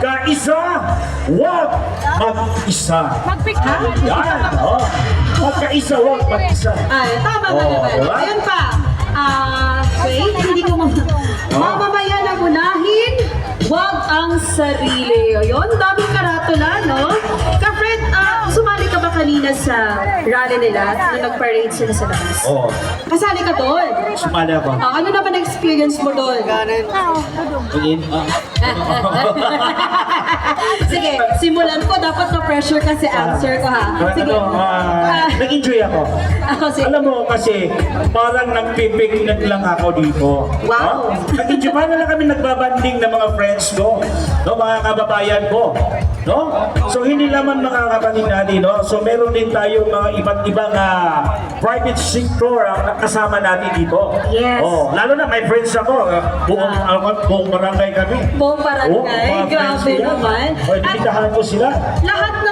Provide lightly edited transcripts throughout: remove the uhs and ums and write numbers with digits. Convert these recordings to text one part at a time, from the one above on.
Magkaisa, wag mag-isa. Yan, oh. Magkaisa, wag mag-isa. Ay, tama ba Oh, naman? diba? Ayun pa. Wait, hindi ko mamamayan ang unahin, wag ang sarili. Ayun, daming karatula, no? Ka-friend, sumali ka ba kanina sa rally nila nung nag-parade sila sa labas? Oo. Kasali ka doon? Sumali ako. Ano naman experience mo doon? Sige, simulan ko. Dapat na-pressure kasi answer ko, ha? Sige. Nag-enjoy ako. Ako, sige. Alam mo kasi, parang nagpipiknik lang ako dito. Wow. Nag-enjoy, parang lang kami nagbabanding ng mga friends ko, no? Mga kababayan ko. No? So hindi naman makakabanding natin, no? So meron din tayo mga iba't ibang private sector ang kasama natin dito. Yes. Oh, lalo na may friends ako. Buong barangay kami. Buong barangay? Grabe naman. Oh, dinitahan ko sila. Lahat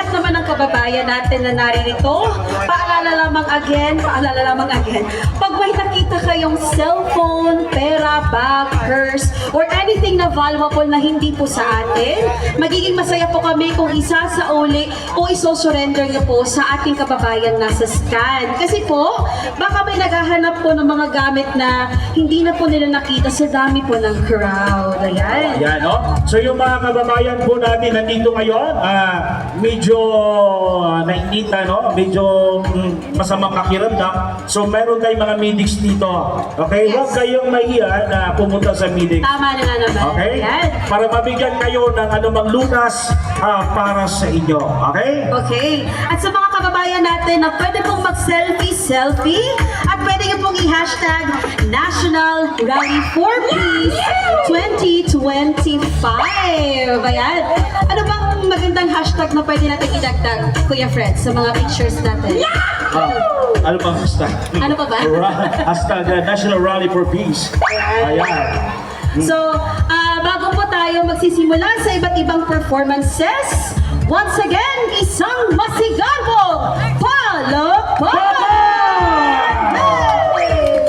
naman ng kababayan natin na naririto, paalala lamang again, pag may nakita kayong cellphone, pera, bag, purse, or anything na valuable na hindi po sa atin, magiging masaya po kami kung isasauli o isosurrender niyo po sa ating kababayan nasa scan. Kasi po, baka may naghahanap po ng mga gamit na hindi na po nila nakita sa dami po ng crowd. Ayan. Ayan, no? So yung mga kababayan po natin nandito ngayon, medyo nainita, no? Medyo masamang pakiramdam. So meron tayong mga meetings dito. Okay? Yes. Huwag kayong mahiya na pumunta sa meeting. Tama na nga naman. Okay? Ayan. Para mabigyan kayo ng anumang lunas para sa inyo. Okay? Okay. At sa mga kababayan natin na pwede pong mag-selfie at pwede nyo pong i-hashtag National Rally for Peace 2025. Ayan. Ano bang magandang hashtag na pwede natin idagdag, Kuya Fred, sa mga pictures natin? Ano bang hashtag? Ano pa ba? Hashtag National Rally for Peace. Ayan. So, bago po tayo magsisimula sa iba't ibang performances, once again, isang masigarbo palakpakan! Hey!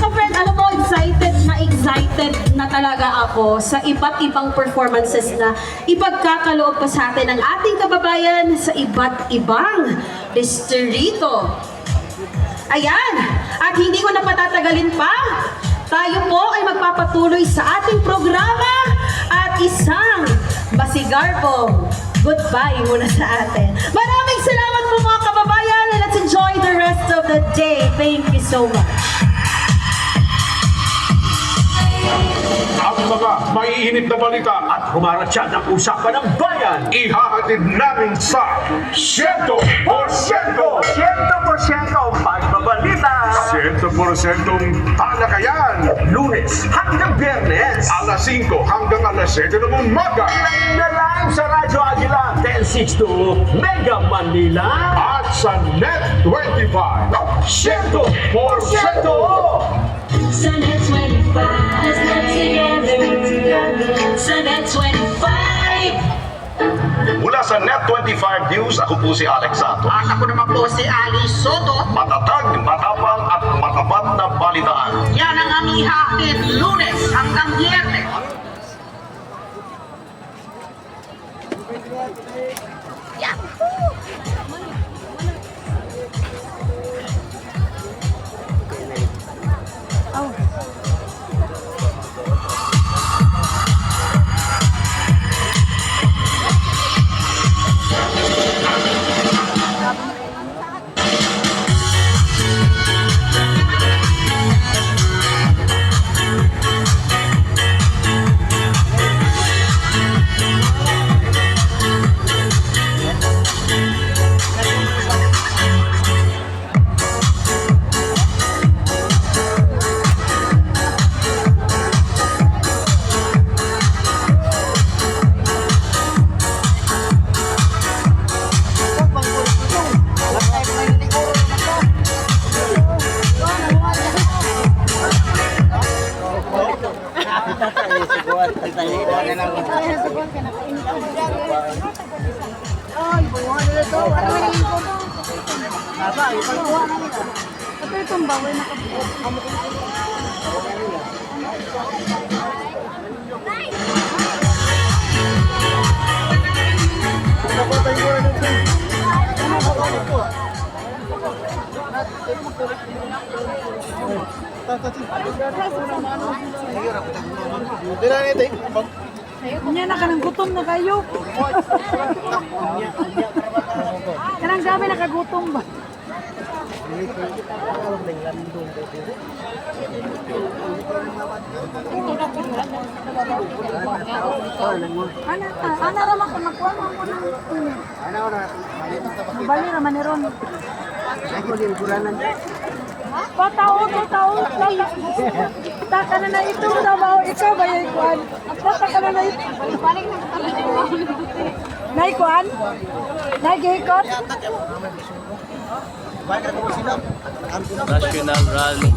Ka-friend, alam mo, excited na talaga ako sa iba't ibang performances na ipagkakaloob pa sa atin ng ating kababayan sa iba't ibang distrito. Ayan! At hindi ko na patatagalin pa, tayo po ay magpapatuloy sa ating programa at isang masigarbong goodbye muna sa atin. Maraming salamat po mga kababayan and let's enjoy the rest of the day. Thank you so much. Ang mga maiinit na balita at humaratsyad ng usapan ng bayan, ihahatid namin sa 100% pagbabalita, 100% talakayan, Lunes hanggang Biyernes, alas 5 hanggang alas 7 ng umaga, live na live sa Radyo Agila 1062 Mega Manila at sa Net 25, 100%. Sunday 25, let's get together. Sunday 25. Mula sa Net25 News, ako po si Alex Sato. At ako naman po si Ali Soto. Matatag, matapang at matapat na balitaan. Yan ang aming ihahatid Lunes hanggang Biyernes. Ito itong bawal na kabuo. Nya na kanang gutom na kayo. Kanang gabi nakagutom ba? Ana ra ko nakuha mo ko ng tuni. Bali ra man ni ron. Totoo. Taka na ito daw ikaw ba yung kuan? Taka na ito. Nay kuan? Nay gihikot? National Rally.